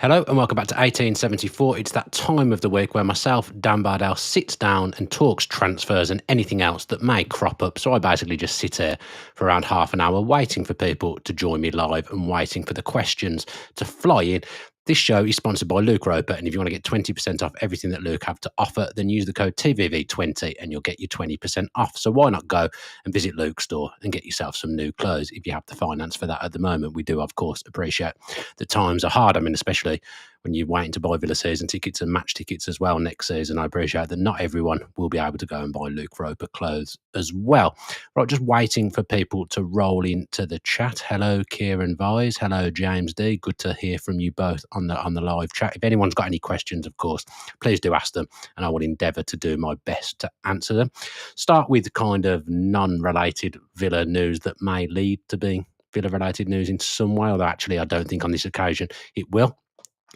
Hello and welcome back to 1874. It's that time of the week where myself, Dan Bardell, sits down and talks transfers and anything else that may crop up. So I basically just sit here for around half an hour waiting for people to join me live and waiting for the questions to fly in. This show is sponsored by Luke Roper, and if you want to get 20% off everything that Luke have to offer, then use the code TVV20 and you'll get your 20% off. So why not go and visit Luke's store and get yourself some new clothes if you have the finance for that at the moment. We do, of course, appreciate the times are hard. I mean, especially when you're waiting to buy Villa season tickets and match tickets as well next season. I appreciate that not everyone will be able to go and buy Luke Roper clothes as well. Right, just waiting for people to roll into the chat. Hello, Kieran Vise. Hello, James D. Good to hear from you both on the live chat. If anyone's got any questions, of course, please do ask them, and I will endeavour to do my best to answer them. Start with kind of non-related Villa news that may lead to being Villa-related news in some way, although actually I don't think on this occasion it will.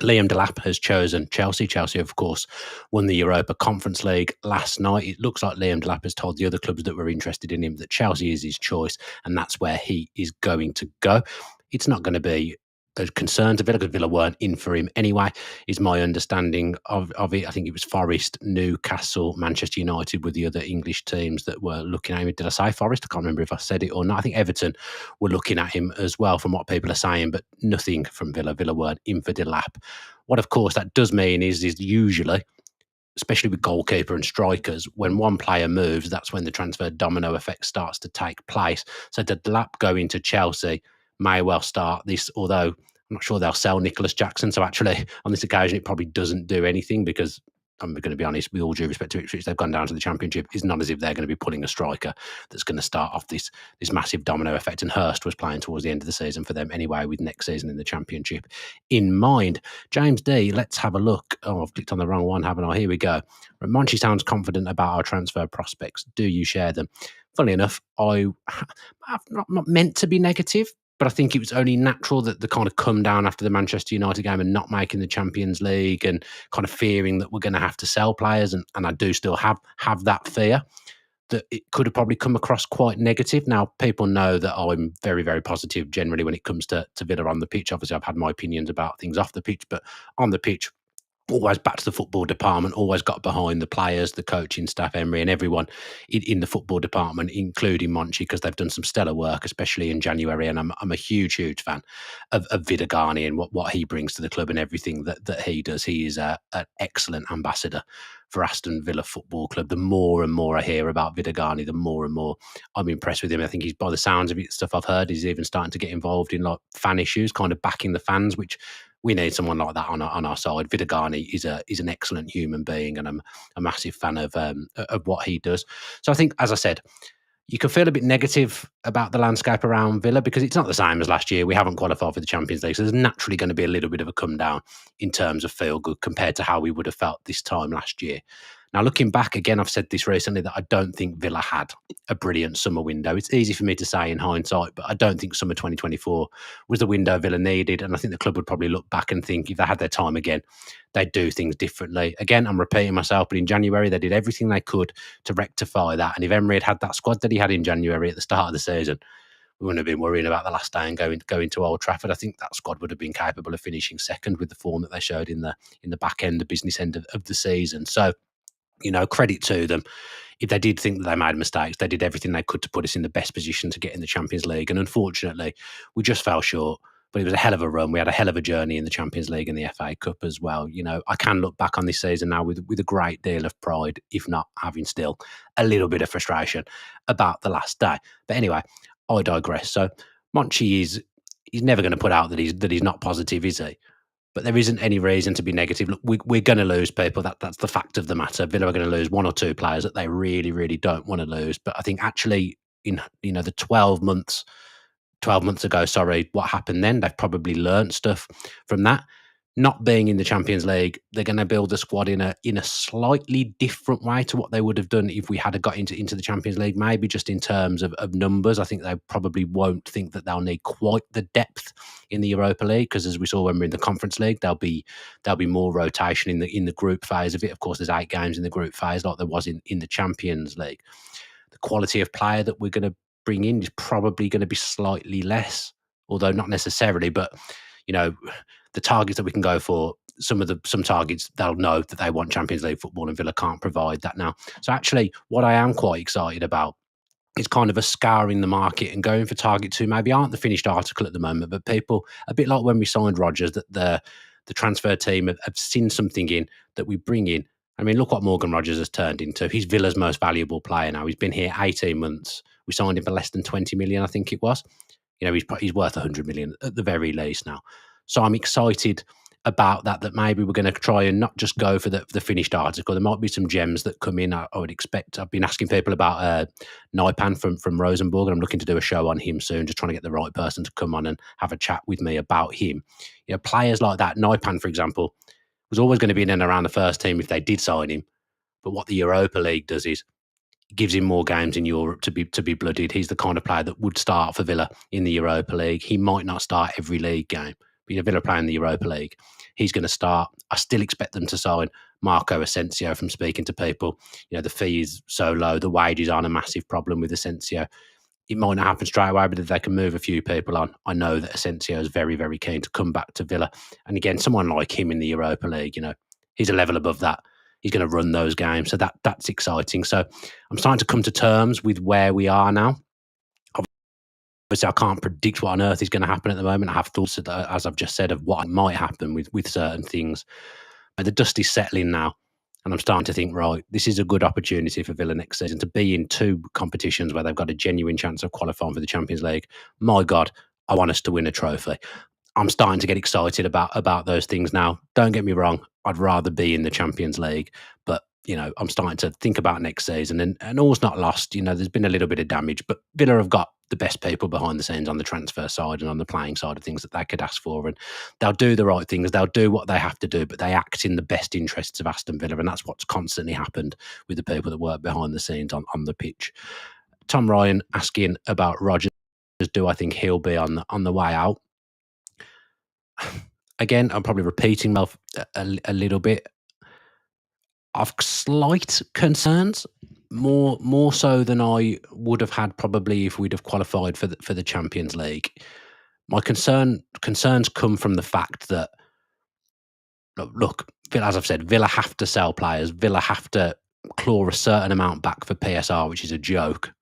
Liam Delap has chosen Chelsea. Chelsea, of course, won the Europa Conference League last night. It looks like Liam Delap has told the other clubs that were interested in him that Chelsea is his choice, and that's where he is going to go. It's not going to be a concern to Villa because Villa weren't in for him anyway, is my understanding of it. I think it was Forest, Newcastle, Manchester United were the other English teams that were looking at him. Did I say Forest? I can't remember if I said it or not. I think Everton were looking at him as well from what people are saying, but nothing from Villa. Villa weren't in for Delap. What, of course, that does mean is usually, especially with goalkeeper and strikers, when one player moves, that's when the transfer domino effect starts to take place. So the Delap going to Chelsea may well start this, although I'm not sure they'll sell Nicholas Jackson. So actually, on this occasion, it probably doesn't do anything because, I'm going to be honest, with all due respect to Ipswich, they've gone down to the Championship. It's not as if they're going to be pulling a striker that's going to start off this massive domino effect. And Hurst was playing towards the end of the season for them anyway, with next season in the Championship in mind. James D, let's have a look. Oh, I've clicked on the wrong one, haven't I? Here we go. Monchi sounds confident about our transfer prospects. Do you share them? Funnily enough, I'm not meant to be negative, but I think it was only natural that the kind of come down after the Manchester United game and not making the Champions League and kind of fearing that we're going to have to sell players. And I do still have that fear that it could have probably come across quite negative. Now, people know that I'm very, very positive generally when it comes to Villa on the pitch. Obviously, I've had my opinions about things off the pitch, but on the pitch, always back to the football department, always got behind the players, the coaching staff, Emery and everyone in the football department, including Monchi, because they've done some stellar work, especially in January. And I'm a huge, huge fan of Vidagani and what he brings to the club and everything that he does. He is an excellent ambassador for Aston Villa Football Club. The more and more I hear about Vidagani, the more and more I'm impressed with him. I think he's, by the sounds of it, stuff I've heard, he's even starting to get involved in like fan issues, kind of backing the fans, which we need someone like that on our side. Vidagani is an excellent human being, and I'm a massive fan of what he does. So I think, as I said, you can feel a bit negative about the landscape around Villa because it's not the same as last year. We haven't qualified for the Champions League, so there's naturally going to be a little bit of a come down in terms of feel good compared to how we would have felt this time last year. Now, looking back, again, I've said this recently that I don't think Villa had a brilliant summer window. It's easy for me to say in hindsight, but I don't think summer 2024 was the window Villa needed. And I think the club would probably look back and think if they had their time again, they'd do things differently. Again, I'm repeating myself, but in January, they did everything they could to rectify that. And if Emery had that squad that he had in January at the start of the season, we wouldn't have been worrying about the last day and going to Old Trafford. I think that squad would have been capable of finishing second with the form that they showed in the back end, the business end of the season. So, credit to them. If they did think that they made mistakes, they did everything they could to put us in the best position to get in the Champions League. And unfortunately, we just fell short. But it was a hell of a run. We had a hell of a journey in the Champions League and the FA Cup as well. I can look back on this season now with a great deal of pride, if not having still a little bit of frustration about the last day. But anyway, I digress. So Monchi he's never going to put out that he's not positive, is he? But there isn't any reason to be negative. Look, we're going to lose people. That's the fact of the matter. Villa are going to lose one or two players that they really, really don't want to lose. But I think actually in the 12 months ago, what happened then, they've probably learned stuff from that. Not being in the Champions League, they're going to build a squad in a slightly different way to what they would have done if we had got into the Champions League, maybe just in terms of numbers. I think they probably won't think that they'll need quite the depth in the Europa League because, as we saw when we're in the Conference League, there'll be more rotation in the group phase of it. Of course, there's 8 games in the group phase like there was in the Champions League. The quality of player that we're going to bring in is probably going to be slightly less, although not necessarily, but you know, the targets that we can go for, some targets they'll know that they want Champions League football, and Villa can't provide that now. So actually, what I am quite excited about is kind of a scouring the market and going for targets who maybe aren't the finished article at the moment, but people, a bit like when we signed Rodgers, that the transfer team have seen something in that we bring in. I mean, look what Morgan Rodgers has turned into. He's Villa's most valuable player now. He's been here 18 months. We signed him for less than 20 million, I think it was. He's worth 100 million at the very least now. So I'm excited about that maybe we're going to try and not just go for the finished article. There might be some gems that come in. I would expect. I've been asking people about Naipan from Rosenborg, and I'm looking to do a show on him soon, just trying to get the right person to come on and have a chat with me about him. Players like that, Naipan, for example, was always going to be in and around the first team if they did sign him. But what the Europa League does is it gives him more games in Europe to be blooded. He's the kind of player that would start for Villa in the Europa League. He might not start every league game, but Villa playing the Europa League, he's going to start. I still expect them to sign Marco Asensio from speaking to people. The fee is so low. The wages aren't a massive problem with Asensio. It might not happen straight away, but if they can move a few people on, I know that Asensio is very, very keen to come back to Villa. And again, someone like him in the Europa League, he's a level above that. He's going to run those games. So that's exciting. So I'm starting to come to terms with where we are now. Obviously, I can't predict what on earth is going to happen at the moment. I have thoughts, as I've just said, of what might happen with certain things. But the dust is settling now. And I'm starting to think, right, this is a good opportunity for Villa next season to be in two competitions where they've got a genuine chance of qualifying for the Champions League. My God, I want us to win a trophy. I'm starting to get excited about those things now. Don't get me wrong, I'd rather be in the Champions League, but I'm starting to think about next season, and all's not lost. There's been a little bit of damage, but Villa have got the best people behind the scenes on the transfer side and on the playing side of things that they could ask for, and they'll do the right things. They'll do what they have to do, but they act in the best interests of Aston Villa, and that's what's constantly happened with the people that work behind the scenes on the pitch. Tom Ryan asking about Rodgers. Do I think he'll be on the way out? Again, I'm probably repeating myself a little bit. I've slight concerns, more so than I would have had probably if we'd have qualified for the Champions League. My concerns come from the fact that, look, as I've said, Villa have to sell players. Villa have to claw a certain amount back for PSR, which is a joke,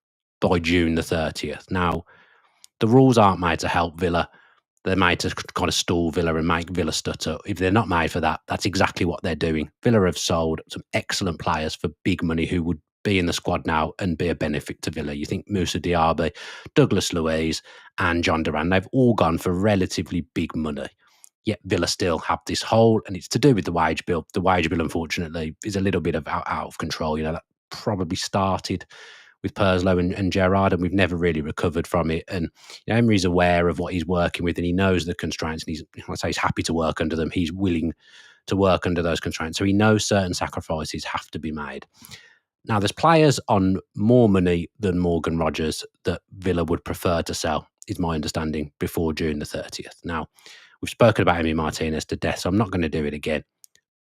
by June the 30th. Now, the rules aren't made to help Villa. They're made to kind of stall Villa and make Villa stutter. If they're not made for that, that's exactly what they're doing. Villa have sold some excellent players for big money who would be in the squad now and be a benefit to Villa. You think Moussa Diaby, Douglas Luiz and John Duran, they've all gone for relatively big money. Yet Villa still have this hole, and it's to do with the wage bill. The wage bill, unfortunately, is a little bit out of control. That probably started with Perslow and Gerrard, and we've never really recovered from it. And Emery's aware of what he's working with, and he knows the constraints, and he's happy to work under them. He's willing to work under those constraints. So he knows certain sacrifices have to be made. Now, there's players on more money than Morgan Rodgers that Villa would prefer to sell, is my understanding, before June the 30th. Now, we've spoken about Emmy Martinez to death, so I'm not going to do it again.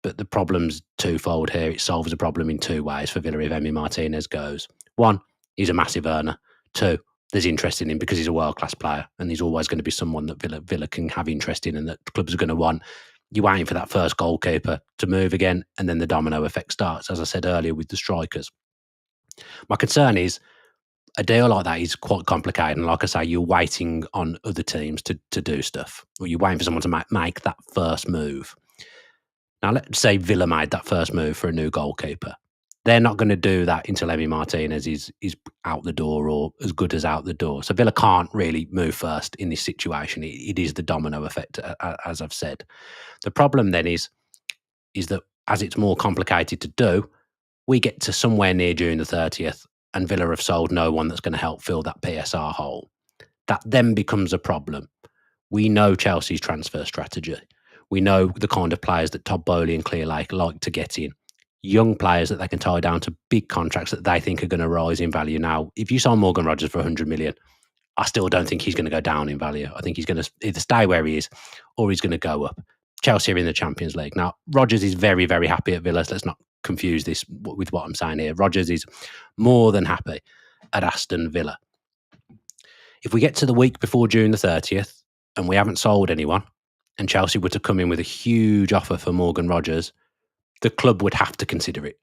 But the problem's twofold here. It solves a problem in two ways for Villa if Emmy Martinez goes. One, he's a massive earner. Two, there's interest in him because he's a world-class player, and he's always going to be someone that Villa can have interest in and that clubs are going to want. You're waiting for that first goalkeeper to move again, and then the domino effect starts, as I said earlier, with the strikers. My concern is a deal like that is quite complicated, and like I say, you're waiting on other teams to do stuff, or you're waiting for someone to make that first move. Now, let's say Villa made that first move for a new goalkeeper. They're not going to do that until Emmy Martinez is out the door or as good as out the door. So Villa can't really move first in this situation. It is the domino effect, as I've said. The problem then is that as it's more complicated to do, we get to somewhere near June the 30th and Villa have sold no one that's going to help fill that PSR hole. That then becomes a problem. We know Chelsea's transfer strategy. We know the kind of players that Todd Boehly and Clear Lake like to get in. Young players that they can tie down to big contracts that they think are going to rise in value. Now, if you sign Morgan Rodgers for 100 million, I still don't think he's going to go down in value. I think he's going to either stay where he is or he's going to go up. Chelsea are in the Champions League. Now, Rodgers is very, very happy at Villa. So let's not confuse this with what I'm saying here. Rodgers is more than happy at Aston Villa. If we get to the week before June the 30th and we haven't sold anyone, and Chelsea were to come in with a huge offer for Morgan Rogers, the club would have to consider it.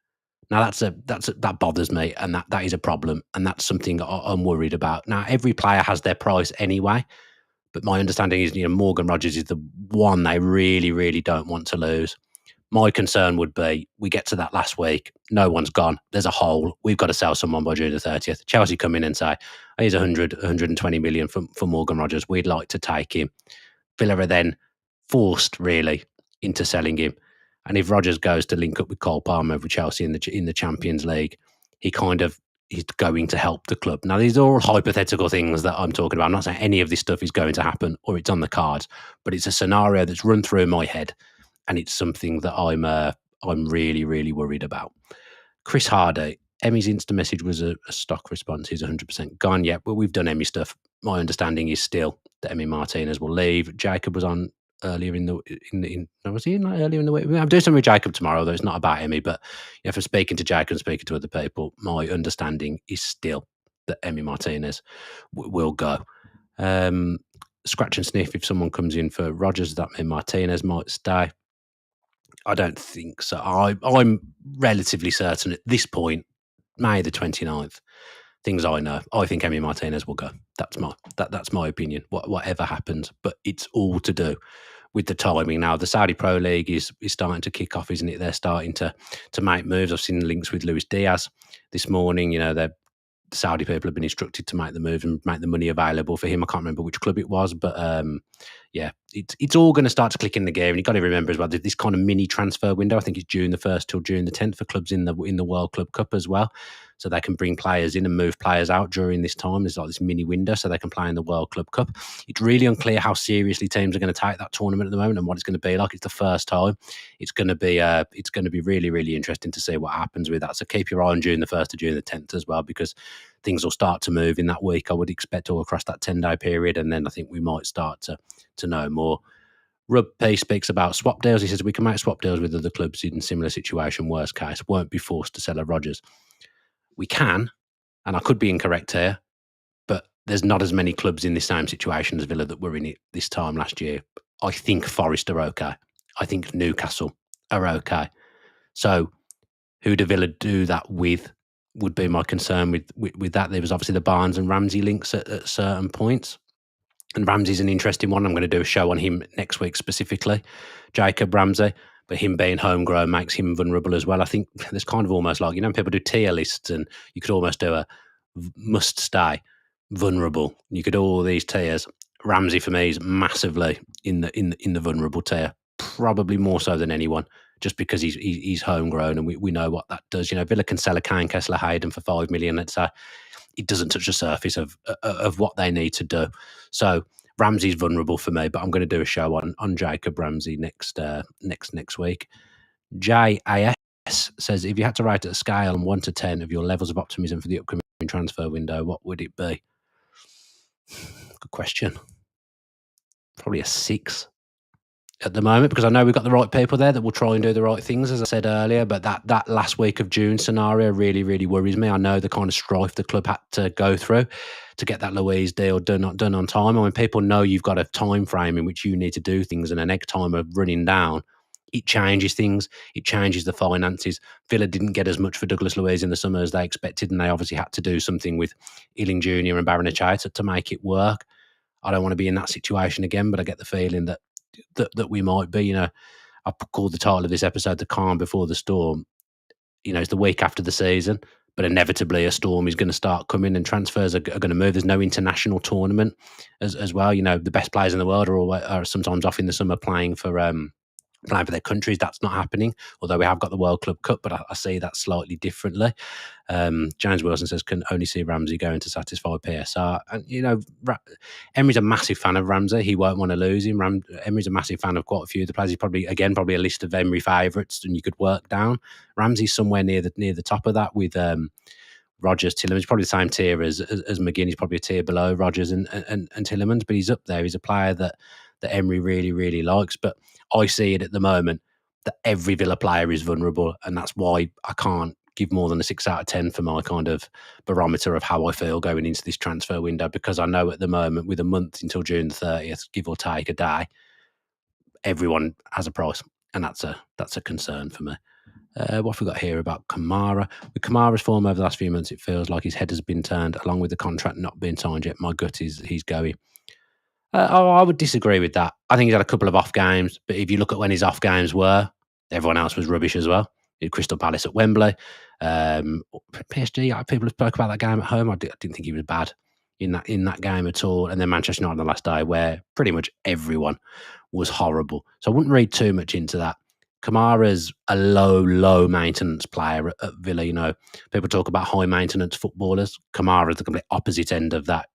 Now that bothers me, and that is a problem, and that's something I'm worried about. Now every player has their price anyway, but my understanding is Morgan Rogers is the one they really, really don't want to lose. My concern would be we get to that last week, no one's gone, there's a hole, we've got to sell someone by June the 30th. Chelsea come in and say, here's 120 million for Morgan Rogers, we'd like to take him. Villa are then forced, really, into selling him. And if Rodgers goes to link up with Cole Palmer with Chelsea in the Champions League, he kind of is going to help the club. Now, these are all hypothetical things that I'm talking about. I'm not saying any of this stuff is going to happen or it's on the cards, but it's a scenario that's run through my head, and it's something that I'm really, really worried about. Chris Hardy, Emmy's Insta message was a stock response. He's 100% gone yet, but we've done Emmy stuff. My understanding is still that Emmy Martinez will leave. Jacob was on earlier was he in earlier in the week? I'm doing something with Jacob tomorrow, though it's not about Emmy. But for speaking to Jacob and speaking to other people, my understanding is still that Emmy Martinez will go. Scratch and sniff if someone comes in for Rodgers, that means Martinez might stay. I don't think so. I'm relatively certain at this point, May the 29th, things I know, I think Emmy Martinez will go. That's my opinion, whatever happens. But it's all to do with the timing. Now, the Saudi Pro League is starting to kick off, isn't it? They're starting to make moves. I've seen links with Luis Diaz this morning. The Saudi people have been instructed to make the move and make the money available for him. I can't remember which club it was, but it's all going to start to click in the gear. And you've got to remember as well, this kind of mini transfer window, I think it's June the 1st till June the 10th for clubs in the World Club Cup as well. So they can bring players in and move players out during this time. There's like this mini window so they can play in the World Club Cup. It's really unclear how seriously teams are going to take that tournament at the moment and what it's going to be like. It's the first time. It's going to be really, really interesting to see what happens with that. So keep your eye on June the 1st to June the 10th as well, because things will start to move in that week, I would expect, all across that 10-day period. And then I think we might start to know more. Rub P speaks about swap deals. He says we can make swap deals with other clubs in similar situation. Worst case, won't be forced to sell a Rodgers. We can, and I could be incorrect here, but there's not as many clubs in the same situation as Villa that were in it this time last year. I think Forest are okay. I think Newcastle are okay. So who do Villa do that with would be my concern with that. There was obviously the Barnes and Ramsey links at certain points. And Ramsey's an interesting one. I'm going to do a show on him next week specifically. Jacob Ramsey. But him being homegrown makes him vulnerable as well. I think there's kind of almost like, people do tier lists, and you could almost do a must stay, vulnerable. You could do all these tiers. Ramsey for me is massively in the vulnerable tier, probably more so than anyone, just because he's homegrown, and we know what that does. Villa can sell a Kane Kessler Hayden for 5 million. Let's say it doesn't touch the surface of what they need to do. So Ramsey's vulnerable for me, but I'm going to do a show on Jacob Ramsey next week. JAS says, if you had to rate at a scale on 1 to 10 of your levels of optimism for the upcoming transfer window, what would it be? Good question. Probably a 6 at the moment, because I know we've got the right people there that will try and do the right things, as I said earlier. But that last week of June scenario really, really worries me. I know the kind of strife the club had to go through to get that Louise deal done on time. And when people know you've got a time frame in which you need to do things and an egg timer running down, it changes things. It changes the finances. Villa didn't get as much for Douglas Luiz in the summer as they expected, and they obviously had to do something with Ealing Jr. and Barrenechea to make it work. I don't want to be in that situation again, but I get the feeling that we might be. I called the title of this episode "The Calm Before the Storm." It's the week after the season, but inevitably a storm is going to start coming, and transfers are going to move. There's no international tournament as well. The best players in the world are sometimes off in the summer playing for their countries. That's not happening, although we have got the World Club Cup, but I see that slightly differently. James Wilson says, can only see Ramsey going to satisfy PSR. And, Emery's a massive fan of Ramsey. He won't want to lose him. Emery's a massive fan of quite a few of the players. He's probably a list of Emry favourites, and you could work down. Ramsey's somewhere near the top of that with Rodgers, Tielemans, probably the same tier as McGinn. He's probably a tier below Rodgers and Tielemans, but he's up there. He's a player that Emery really, really likes. But I see it at the moment that every Villa player is vulnerable, and that's why I can't give more than a 6 out of 10 for my kind of barometer of how I feel going into this transfer window, because I know at the moment, with a month until June the 30th, give or take a day, everyone has a price, and that's a concern for me. What have we got here about Kamara? With Kamara's form over the last few months, it feels like his head has been turned, along with the contract not being signed yet. My gut is he's going. I would disagree with that. I think he's had a couple of off games, but if you look at when his off games were, everyone else was rubbish as well. Crystal Palace at Wembley. PSG, people spoke about that game at home. I didn't think he was bad in that game at all. And then Manchester United on the last day, where pretty much everyone was horrible. So I wouldn't read too much into that. Kamara's a low maintenance player at Villa. People talk about high maintenance footballers. Kamara's the complete opposite end of that.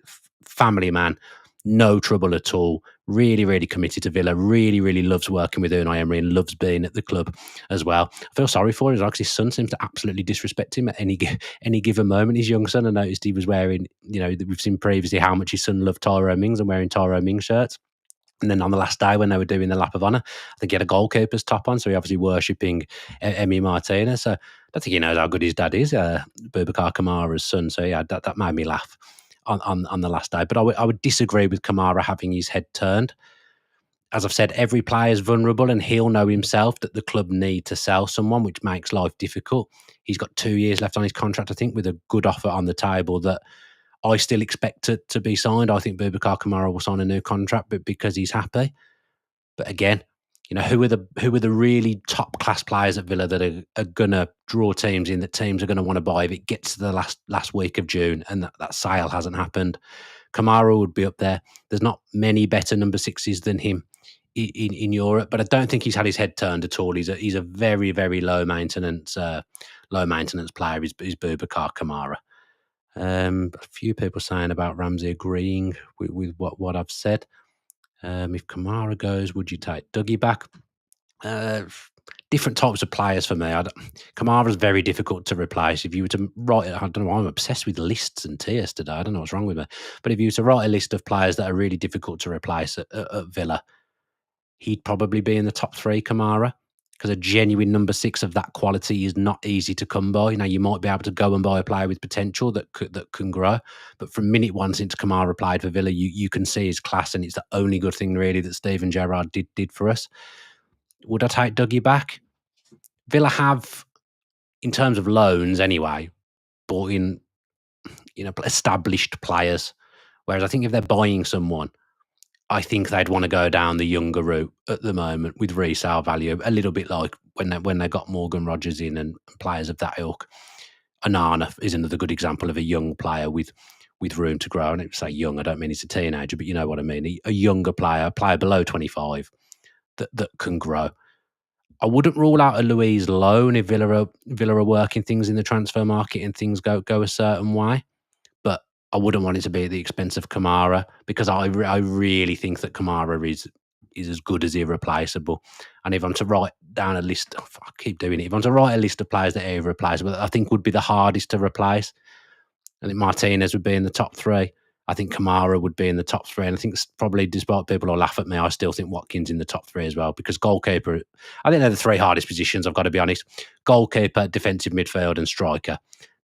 Family man, no trouble at all. Really, really committed to Villa. Really, really loves working with Unai Emery and loves being at the club as well. I feel sorry for him because his son seems to absolutely disrespect him at any given moment. His young son, I noticed he was wearing, we've seen previously how much his son loved Tyrone Mings and wearing Tyrone Mings shirts. And then on the last day when they were doing the lap of honour, I think he had a goalkeeper's top on, so he obviously worshipping Emmy Martinez. So I don't think he knows how good his dad is, Boubacar Kamara's son. So yeah, that made me laugh on the last day. But I would disagree with Kamara having his head turned. As I've said, every player is vulnerable, and he'll know himself that the club need to sell someone, which makes life difficult. He's got 2 years left on his contract, I think, with a good offer on the table that I still expect to be signed. I think Boubacar Kamara will sign a new contract, but because he's happy. But again, who are the really top class players at Villa that are gonna draw teams in, that teams are gonna want to buy if it gets to the last week of June and that sale hasn't happened? Kamara would be up there. There's not many better number sixes than him in Europe, but I don't think he's had his head turned at all. He's a very, very low maintenance player. Is Boubacar Kamara. A few people saying about Ramsey agreeing with what I've said. If Kamara goes, would you take Dougie back? Different types of players for me. Kamara's very difficult to replace. If you were to write, I don't know, I'm obsessed with lists and tiers today. I don't know what's wrong with me. But if you were to write a list of players that are really difficult to replace at Villa, he'd probably be in the top 3, Kamara. Because a genuine number 6 of that quality is not easy to come by. You might be able to go and buy a player with potential that can grow, but from minute one since Kamara played for Villa, you can see his class, and it's the only good thing really that Steven Gerrard did for us. Would I take Dougie back? Villa have, in terms of loans anyway, bought in established players, whereas I think if they're buying someone, I think they'd want to go down the younger route at the moment with resale value, a little bit like when they got Morgan Rogers in and players of that ilk. Onana is another good example of a young player with room to grow. And if I say young, I don't mean he's a teenager, but you know what I mean. A younger player, a player below 25 that can grow. I wouldn't rule out a Luiz loan if Villa are working things in the transfer market and things go a certain way. But I wouldn't want it to be at the expense of Kamara, because I really think that Kamara is as good as irreplaceable. And if I'm to write down a list, I keep doing it. If I'm to write a list of players that are irreplaceable, I think would be the hardest to replace. I think Martinez would be in the top 3. I think Kamara would be in the top 3. And I think probably, despite people will laugh at me, I still think Watkins in the top 3 as well, because goalkeeper, I think they're the 3 hardest positions, I've got to be honest. Goalkeeper, defensive midfield and striker.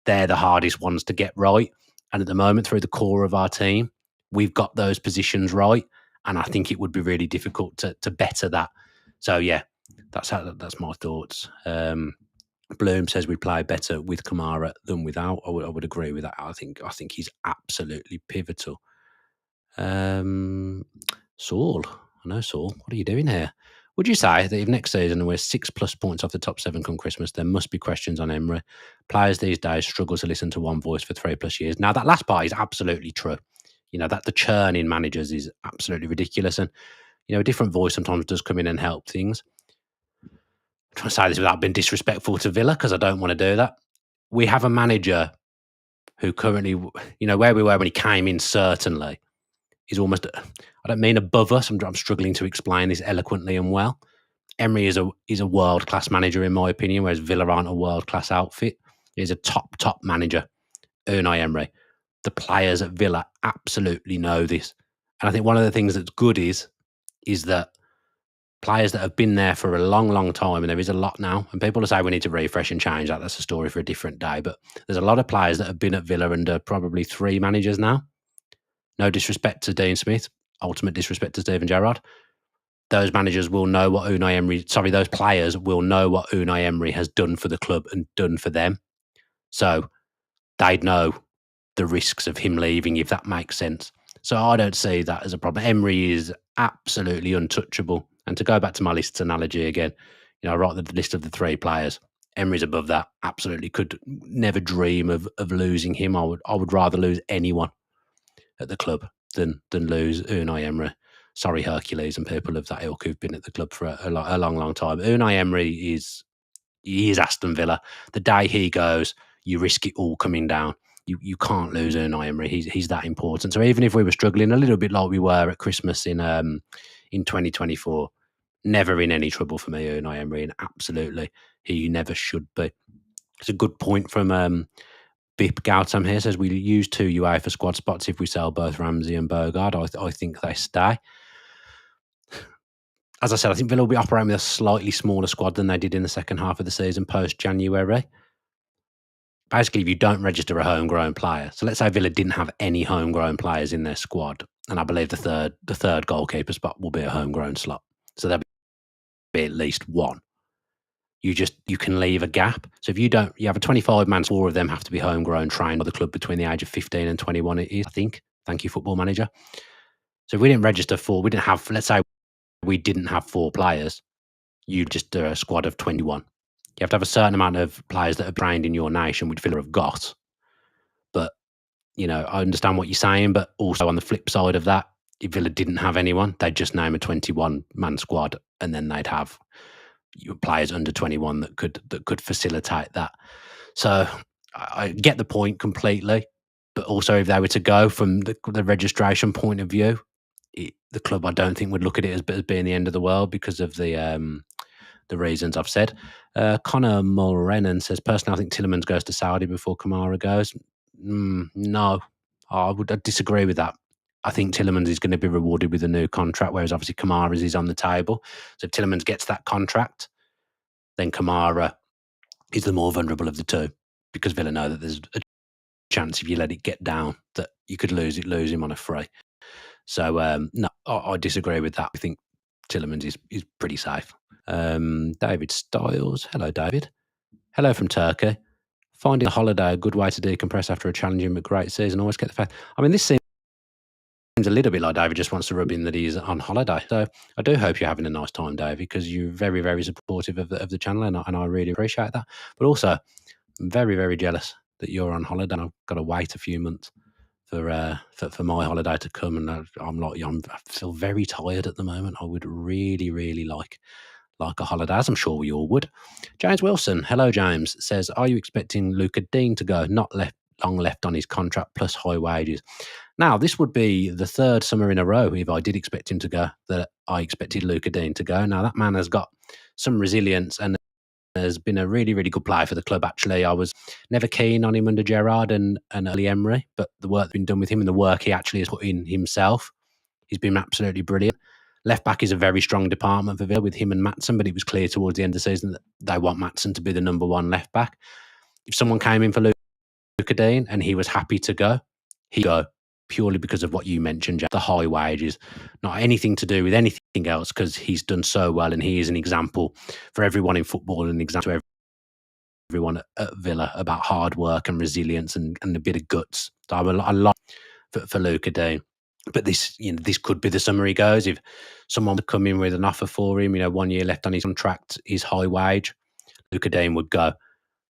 They're the hardest ones to get right. And at the moment, through the core of our team, we've got those positions right. And I think it would be really difficult to better that. So, yeah, that's my thoughts. Bloom says we play better with Kamara than without. I would agree with that. I think he's absolutely pivotal. Saul, I know Saul. What are you doing here? Would you say that if next season we're 6+ points off the top 7 come Christmas, there must be questions on Emry? Players these days struggle to listen to one voice for 3+ years. Now, that last part is absolutely true. That the churn in managers is absolutely ridiculous. And, a different voice sometimes does come in and help things. I'm trying to say this without being disrespectful to Villa, because I don't want to do that. We have a manager who currently, where we were when he came in, certainly, is almost, I don't mean above us. I'm struggling to explain this eloquently and well. Emry is a world-class manager, in my opinion, whereas Villa aren't a world-class outfit. He's a top manager, Unai Emery. The players at Villa absolutely know this. And I think one of the things that's good is that players that have been there for a long time, and there is a lot now, and people will say we need to refresh and change that. That's a story for a different day. But there's a lot of players that have been at Villa under probably 3 managers now. No disrespect to Dean Smith, ultimate disrespect to Steven Gerrard. those managers will know what those players will know what Unai Emery has done for the club and done for them. So they'd know the risks of him leaving, if that makes sense. So I don't see that as a problem. Emery is absolutely untouchable. And to go back to my lists analogy again, I write the list of the 3 players. Emery's above that. Absolutely could never dream of losing him. I would rather lose anyone at the club than lose Unai Emery. Sorry, Hercules and people of that ilk who've been at the club for a long, long time. Unai Emery is Aston Villa. The day he goes, you risk it all coming down. You can't lose Unai Emery. He's that important. So even if we were struggling a little bit like we were at Christmas in 2024, never in any trouble for me, Unai Emery, and absolutely he never should be. It's a good point from Bip Gautam here. Says we use 2 UEFA squad spots if we sell both Ramsey and Bogard. I think they stay. As I said, I think Villa will be operating with a slightly smaller squad than they did in the second half of the season post-January. Basically, if you don't register a homegrown player, so let's say Villa didn't have any homegrown players in their squad, and I believe the third goalkeeper spot will be a homegrown slot. So there'll be at least one. You can leave a gap. So if you have a 25-man, 4 of them have to be homegrown, trained by the club between the age of 15 and 21, it is, I think. Thank you, Football Manager. So if we didn't register 4, let's say we didn't have 4 players, you'd just do a squad of 21. You have to have a certain amount of players that are trained in your nation, which Villa have got. But, I understand what you're saying, but also on the flip side of that, if Villa didn't have anyone, they'd just name a 21-man squad, and then they'd have players under 21 that could facilitate that. So I get the point completely, but also if they were to go from the registration point of view, the club I don't think would look at it as being the end of the world because of the reasons I've said. Connor Mulrennan says, personally, I think Tielemans goes to Saudi before Kamara goes. No, I disagree with that. I think Tielemans is going to be rewarded with a new contract, whereas obviously Kamara is on the table. So if Tielemans gets that contract, then Kamara is the more vulnerable of the two, because Villa know that there's a chance if you let it get down that you could lose him on a free. So no, I disagree with that. I think Tielemans is pretty safe. David Stiles. Hello, David. Hello from Turkey. Finding a holiday a good way to decompress after a challenging but great season. Always get the fact. I mean, this seems a little bit like David just wants to rub in that he's on holiday. So I do hope you're having a nice time, David, because you're very, very supportive of the channel, and I really appreciate that. But also, I'm very, very jealous that you're on holiday, and I've got to wait a few months for my holiday to come, and I feel very tired at the moment. I would really, really like a holiday, as I'm sure we all would. James Wilson, hello James, says, are you expecting Luca Dean to go? Not long left on his contract plus high wages. Now, this would be the 3rd summer in a row, if I did expect him to go, that I expected Luca Dean to go. Now, that man has got some resilience and has been a really, really good player for the club, actually. I was never keen on him under Gerrard and early Emery, but the work that's been done with him and the work he actually has put in himself, he's been absolutely brilliant. Left back is a very strong department for Villa with him and Maatsen, but it was clear towards the end of the season that they want Maatsen to be the number 1 left back. If someone came in for Luca Dean and he was happy to go, he'd go purely because of what you mentioned, Jack, the high wages, not anything to do with anything else, because he's done so well and he is an example for everyone in football and an example to everyone at Villa about hard work and resilience and a bit of guts. So I like for Luca Dean. But this could be the summer he goes. If someone would come in with an offer for him, 1 year left on his contract, his high wage, Luca Dean would go.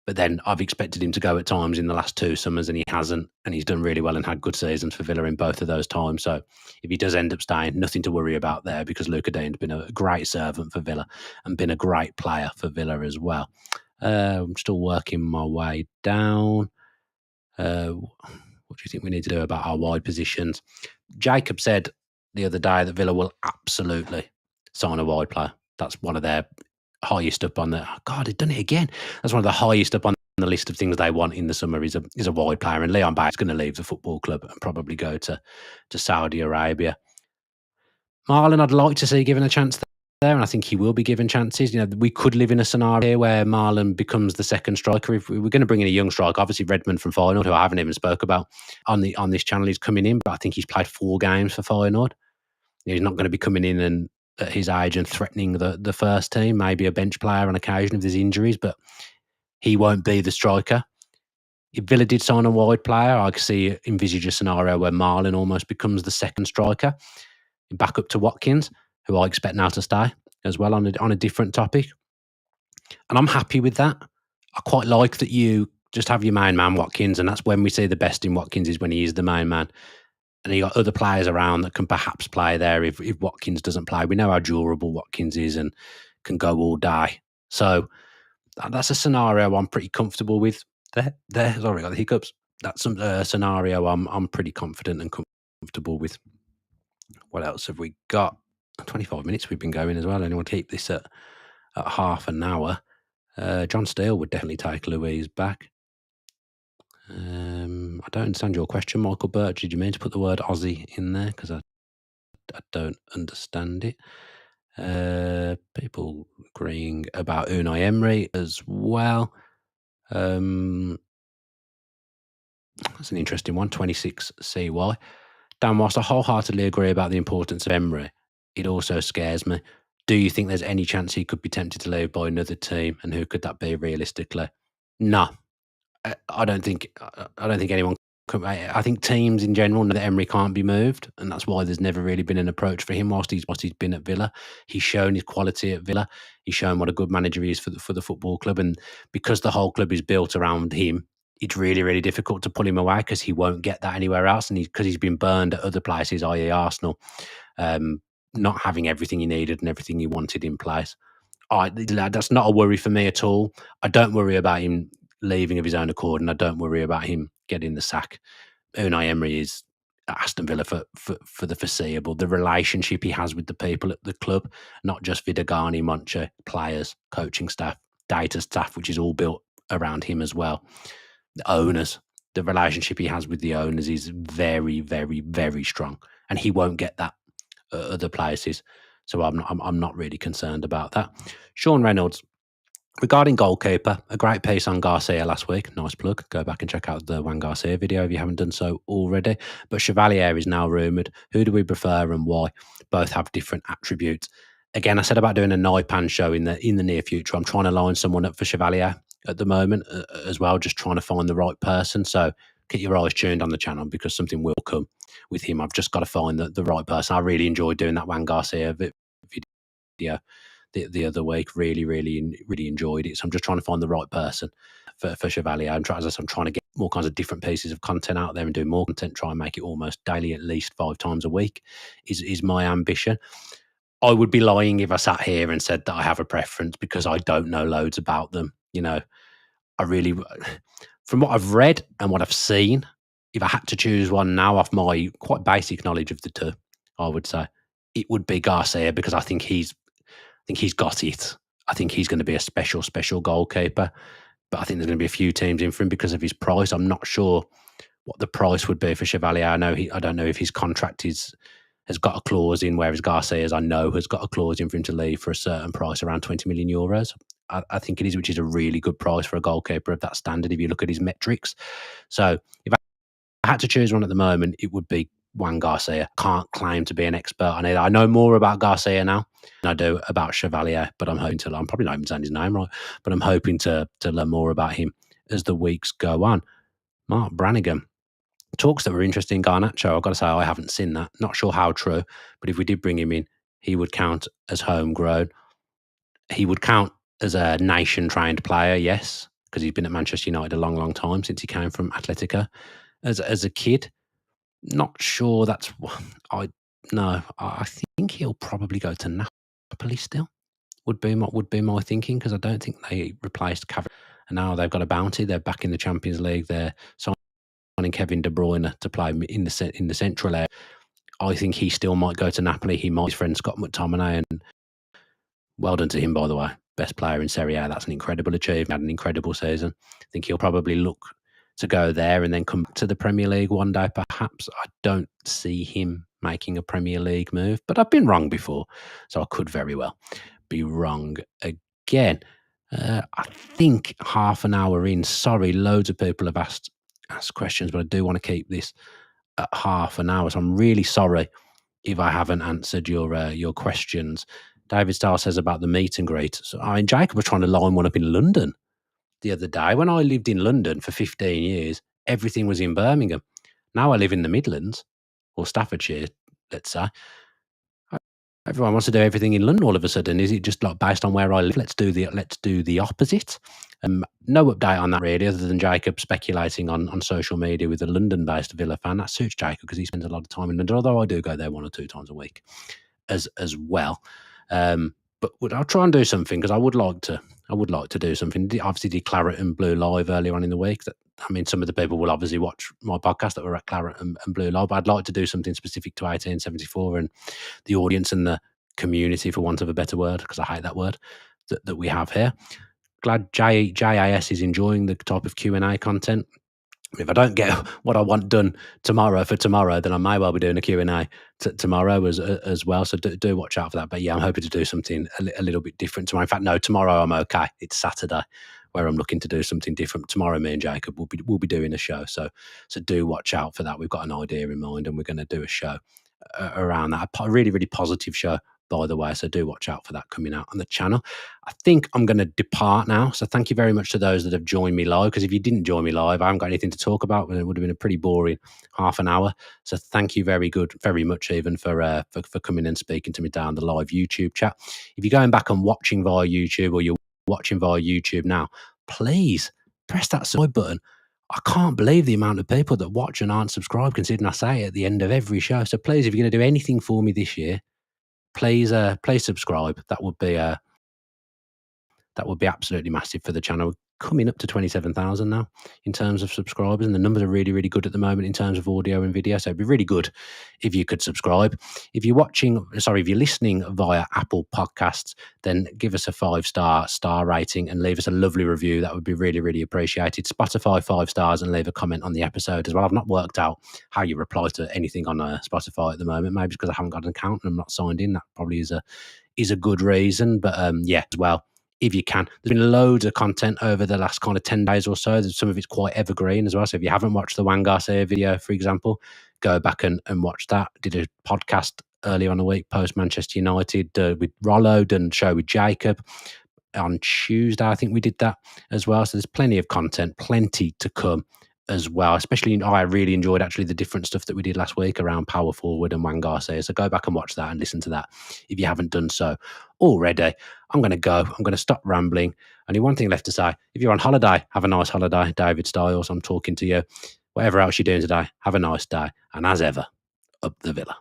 But then I've expected him to go at times in the last 2 summers, and he hasn't. And he's done really well and had good seasons for Villa in both of those times. So if he does end up staying, nothing to worry about there, because Luca Dean's been a great servant for Villa and been a great player for Villa as well. I'm still working my way down. What do you think we need to do about our wide positions? Jacob said the other day that Villa will absolutely sign a wide player. That's one of their highest up on the... Oh God, they've done it again. That's one of the highest up on the list of things they want in the summer is a wide player. And Leon Bates is going to leave the football club and probably go to Saudi Arabia. Marlon, I'd like to see given a chance there, and I think he will be given chances. We could live in a scenario where Marlon becomes the second striker. If we were going to bring in a young striker, obviously Redmond from Feyenoord, who I haven't even spoke about on this channel, he's coming in, but I think he's played 4 games for Feyenoord. He's not going to be coming in and at his age and threatening the first team, maybe a bench player on occasion if there's injuries, but he won't be the striker. If Villa did sign a wide player, I could envisage a scenario where Marlon almost becomes the second striker, back up to Watkins, who I expect now to stay as well on a different topic. And I'm happy with that. I quite like that you just have your main man, Watkins, and that's when we see the best in Watkins is when he is the main man. And you got other players around that can perhaps play there if Watkins doesn't play. We know how durable Watkins is and can go all day. So that's a scenario I'm pretty comfortable with. Sorry, I got the hiccups. That's a scenario I'm pretty confident and comfortable with. What else have we got? 25 minutes we've been going as well. Anyone keep this at half an hour? John Steele would definitely take Louise back. I don't understand your question, Michael Birch. Did you mean to put the word Aussie in there? Because I don't understand it. People agreeing about Unai Emery as well. That's an interesting one. 26 CY. Dan, whilst I wholeheartedly agree about the importance of Emery, it also scares me. Do you think there's any chance he could be tempted to leave by another team, and who could that be realistically? No, I don't think anyone could. I think teams in general know that Emery can't be moved, and that's why there's never really been an approach for him whilst he's been at Villa. He's shown his quality at Villa. He's shown what a good manager he is for the football club, and because the whole club is built around him, it's really, really difficult to pull him away because he won't get that anywhere else, and because he's been burned at other places, i.e. Arsenal, not having everything he needed and everything he wanted in place. That's not a worry for me at all. I don't worry about him leaving of his own accord, and I don't worry about him getting the sack. Unai Emery is at Aston Villa for the foreseeable. The relationship he has with the people at the club, not just Vidagani, Monchi, players, coaching staff, data staff, which is all built around him as well. The owners, the relationship he has with the owners is very, very, very strong, and he won't get that at other places. So I'm not really concerned about that. Sean Reynolds, regarding goalkeeper, a great piece on Garcia last week. Nice plug. Go back and check out the Juan Garcia video if you haven't done so already. But Chevalier is now rumoured. Who do we prefer and why? Both have different attributes. Again, I said about doing a Naipan show in the near future. I'm trying to line someone up for Chevalier at the moment as well, just trying to find the right person. So keep your eyes tuned on the channel because something will come with him. I've just got to find the right person. I really enjoyed doing that Juan Garcia video the other week. Really, really, really enjoyed it. So I'm just trying to find the right person for Chevalier. I'm trying to get more kinds of different pieces of content out there and do more content, try and make it almost daily, at least 5 times a week is my ambition. I would be lying if I sat here and said that I have a preference because I don't know loads about them. I really, from what I've read and what I've seen, if I had to choose one now off my quite basic knowledge of the two, I would say it would be Garcia because I think he's got it. I think he's going to be a special goalkeeper, but I think there's going to be a few teams in for him because of his price. I'm not sure what the price would be for Chevalier. I don't know if his contract has got a clause in, whereas Garcia's I know has got a clause in for him to leave for a certain price, around 20 million euros. I think it is, which is a really good price for a goalkeeper of that standard if you look at his metrics. So if I had to choose one at the moment, it would be Juan Garcia. Can't claim to be an expert on it. I know more about Garcia now than I do about Chevalier, but I'm probably not even saying his name right, but I'm hoping to learn more about him as the weeks go on. Mark Brannigan. Talks that were interesting, Garnacho. I've got to say, I haven't seen that. Not sure how true, but if we did bring him in, he would count as homegrown. He would count as a nation-trained player, yes, because he's been at Manchester United a long, long time since he came from Atletico. As a kid, not sure that's... I think he'll probably go to Napoli still, would be my thinking, because I don't think they replaced Cavani. And now they've got a bounty. They're back in the Champions League. They're signing Kevin De Bruyne to play in the central area. I think he still might go to Napoli. He might. His friend Scott McTominay, and well done to him, by the way. Best player in Serie A. That's an incredible achievement. Had an incredible season. I think he'll probably look to go there and then come back to the Premier League one day, perhaps. I don't see him making a Premier League move, but I've been wrong before, so I could very well be wrong again. I think half an hour in. Sorry, loads of people have asked questions, but I do want to keep this at half an hour, so I'm really sorry if I haven't answered your questions. David Starr says about the meet and greet. So Jacob was trying to line one up in London the other day. When I lived in London for 15 years, everything was in Birmingham. Now I live in the Midlands, or Staffordshire, let's say. Everyone wants to do everything in London all of a sudden. Is it just like based on where I live? Let's do the opposite. No update on that really, other than Jacob speculating on social media with a London-based Villa fan. That suits Jacob because he spends a lot of time in London, although I do go there 1 or 2 times a week as well. But I'll try and do something because I would like to do something. Obviously, did Claret and Blue live earlier on in the week. Some of the people will obviously watch my podcast that were at Claret and Blue live. But I'd like to do something specific to 1874 and the audience and the community, for want of a better word, because I hate that word that we have here. Glad JAS is enjoying the type of Q&A content. If I don't get what I want done tomorrow, then I may well be doing a Q&A tomorrow as well. So do watch out for that. But yeah, I'm hoping to do something a little bit different tomorrow. In fact, no, tomorrow I'm okay. It's Saturday where I'm looking to do something different. Tomorrow, me and Jacob will be doing a show. So do watch out for that. We've got an idea in mind, and we're going to do a show around that. A really, really positive show, by the way. So do watch out for that coming out on the channel. I think I'm going to depart now. So thank you very much to those that have joined me live, because if you didn't join me live, I haven't got anything to talk about, and it would have been a pretty boring half an hour. So thank you very much even for coming and speaking to me down the live YouTube chat. If you're going back and watching via YouTube, or you're watching via YouTube now, please press that subscribe button. I can't believe the amount of people that watch and aren't subscribed, considering I say it at the end of every show. So please, if you're going to do anything for me this year, please subscribe. That would be absolutely massive for the channel. Coming up to 27,000 now in terms of subscribers, and the numbers are really, really good at the moment in terms of audio and video. So it'd be really good if you could subscribe. If you're listening via Apple Podcasts, then give us a 5-star rating and leave us a lovely review. That would be really, really appreciated. Spotify 5 stars and leave a comment on the episode as well. I've not worked out how you reply to anything on Spotify at the moment. Maybe it's because I haven't got an account and I'm not signed in. That probably is a good reason. But yeah, as well, if you can. There's been loads of content over the last kind of 10 days or so. Some of it's quite evergreen as well. So if you haven't watched the Juan Garcia video, for example, go back and watch that. Did a podcast earlier on the week, post Manchester United with Rollo, done a show with Jacob. On Tuesday, I think we did that as well. So there's plenty of content, plenty to come as well. Especially, I really enjoyed actually the different stuff that we did last week around power forward and Juan Garcia. So go back and watch that and listen to that if you haven't done so already. I'm going to go. I'm going to stop rambling. Only one thing left to say. If you're on holiday, have a nice holiday. David Styles, I'm talking to you. Whatever else you're doing today, have a nice day. And as ever, up the Villa.